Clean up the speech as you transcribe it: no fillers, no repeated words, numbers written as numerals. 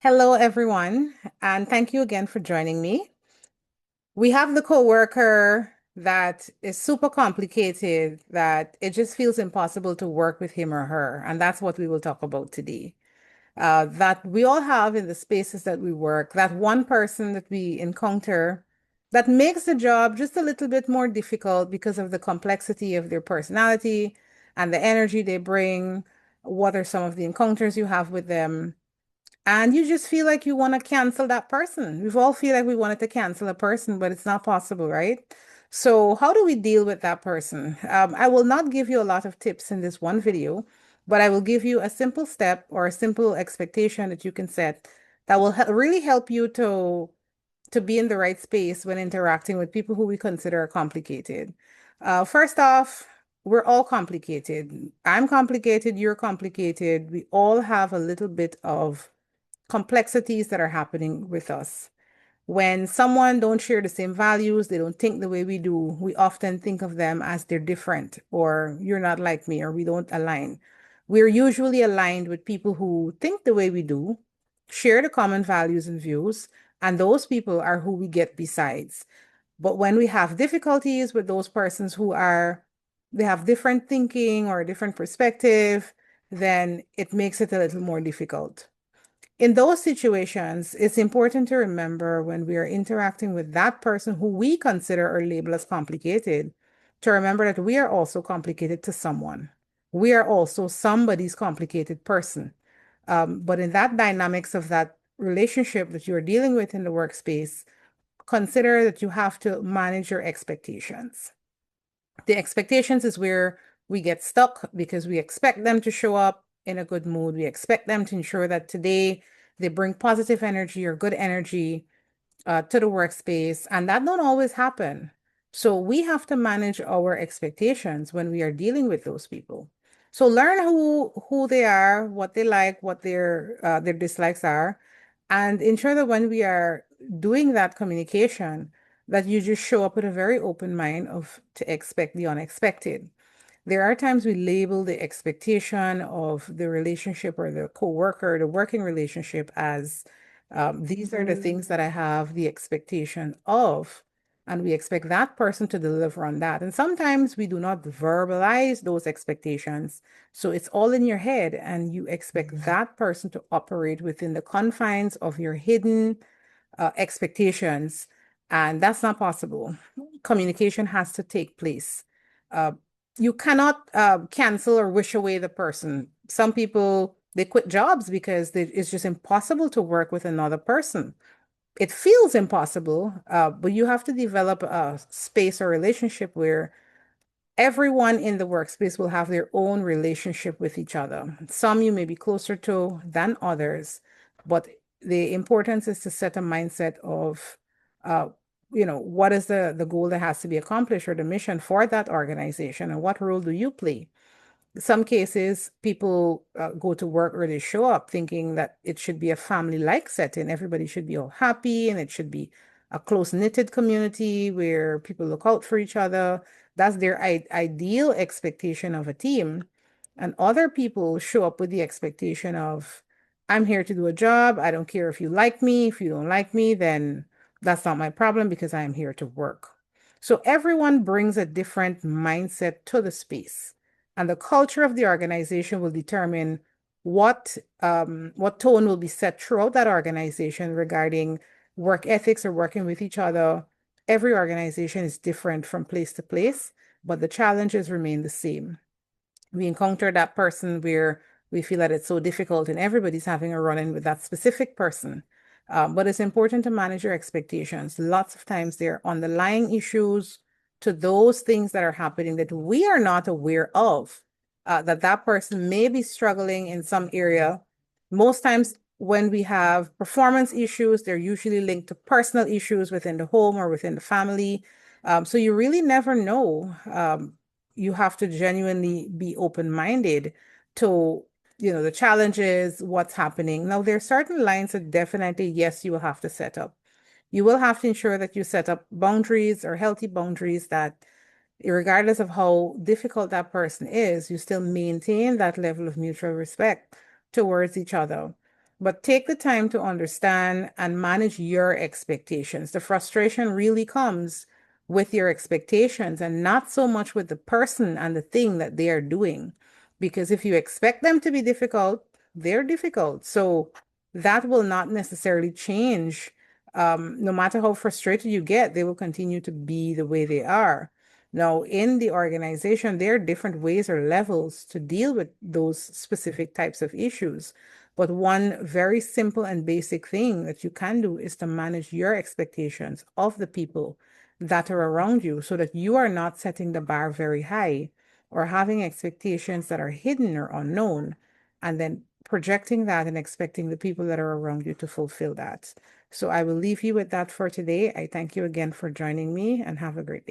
Hello, everyone, and thank you again for joining me. We have the coworker that is super complicated, that it just feels impossible to work with him or her, and that's what we will talk about today. That we all have in the spaces that we work, that one person that we encounter that makes the job just a little bit more difficult because of the complexity of their personality and the energy they bring. What are some of the encounters you have with them? And you just feel like you want to cancel that person. We've all feel like we wanted to cancel a person, but it's not possible, right? So how do we deal with that person? I will not give you a lot of tips in this one video, but I will give you a simple step or a simple expectation that you can set that will really help you to be in the right space when interacting with people who we consider complicated. First off, we're all complicated. I'm complicated, you're complicated. We all have a little bit of complexities that are happening with us. When someone don't share the same values, they don't think the way we do, we often think of them as they're different or you're not like me or we don't align. We're usually aligned with people who think the way we do, share the common values and views, and those people are who we get besides. But when we have difficulties with those persons they have different thinking or a different perspective, then it makes it a little more difficult. In those situations, it's important to remember when we are interacting with that person who we consider or label as complicated, to remember that we are also complicated to someone. We are also somebody's complicated person. But in that dynamics of that relationship that you're dealing with in the workspace, consider that you have to manage your expectations. The expectations is where we get stuck because we expect them to show up in a good mood. We expect them to ensure that today they bring positive energy or good energy to the workspace, and that don't always happen. So we have to manage our expectations when we are dealing with those people. So learn who they are, what they like, what their dislikes are, and ensure that when we are doing that communication, that you just show up with a very open mind of to expect the unexpected. There are times we label the expectation of the relationship or the co-worker, the working relationship as these are the things that I have the expectation of, and we expect that person to deliver on that. And sometimes we do not verbalize those expectations. So it's all in your head, and you expect that person to operate within the confines of your hidden expectations. And that's not possible. Communication has to take place. Uh, you cannot cancel or wish away the person. Some people, they quit jobs because it's just impossible to work with another person. It feels impossible, but you have to develop a space or relationship where everyone in the workspace will have their own relationship with each other. Some you may be closer to than others, but the importance is to set a mindset of, uh, what is the goal that has to be accomplished or the mission for that organization, and what role do you play? Some cases, people go to work or they show up thinking that it should be a family-like setting. Everybody should be all happy and it should be a close-knitted community where people look out for each other. That's their ideal expectation of a team. And other people show up with the expectation of, I'm here to do a job. I don't care if you like me. If you don't like me, then that's not my problem because I am here to work. So everyone brings a different mindset to the space. And the culture of the organization will determine what tone will be set throughout that organization regarding work ethics or working with each other. Every organization is different from place to place, but the challenges remain the same. We encounter that person where we feel that it's so difficult and everybody's having a run-in with that specific person. But it's important to manage your expectations. Lots of times there are underlying issues to those things that are happening that we are not aware of, that person may be struggling in some area. Most times when we have performance issues, they're usually linked to personal issues within the home or within the family. So you really never know. You have to genuinely be open-minded to, the challenges, what's happening. Now, there are certain lines that definitely, yes, you will have to set up. You will have to ensure that you set up boundaries or healthy boundaries that, regardless of how difficult that person is, you still maintain that level of mutual respect towards each other. But take the time to understand and manage your expectations. The frustration really comes with your expectations and not so much with the person and the thing that they are doing. Because if you expect them to be difficult, they're difficult. So that will not necessarily change. No matter how frustrated you get, they will continue to be the way they are. Now, in the organization, there are different ways or levels to deal with those specific types of issues. But one very simple and basic thing that you can do is to manage your expectations of the people that are around you so that you are not setting the bar very high or having expectations that are hidden or unknown, and then projecting that and expecting the people that are around you to fulfill that. So I will leave you with that for today. I thank you again for joining me and have a great day.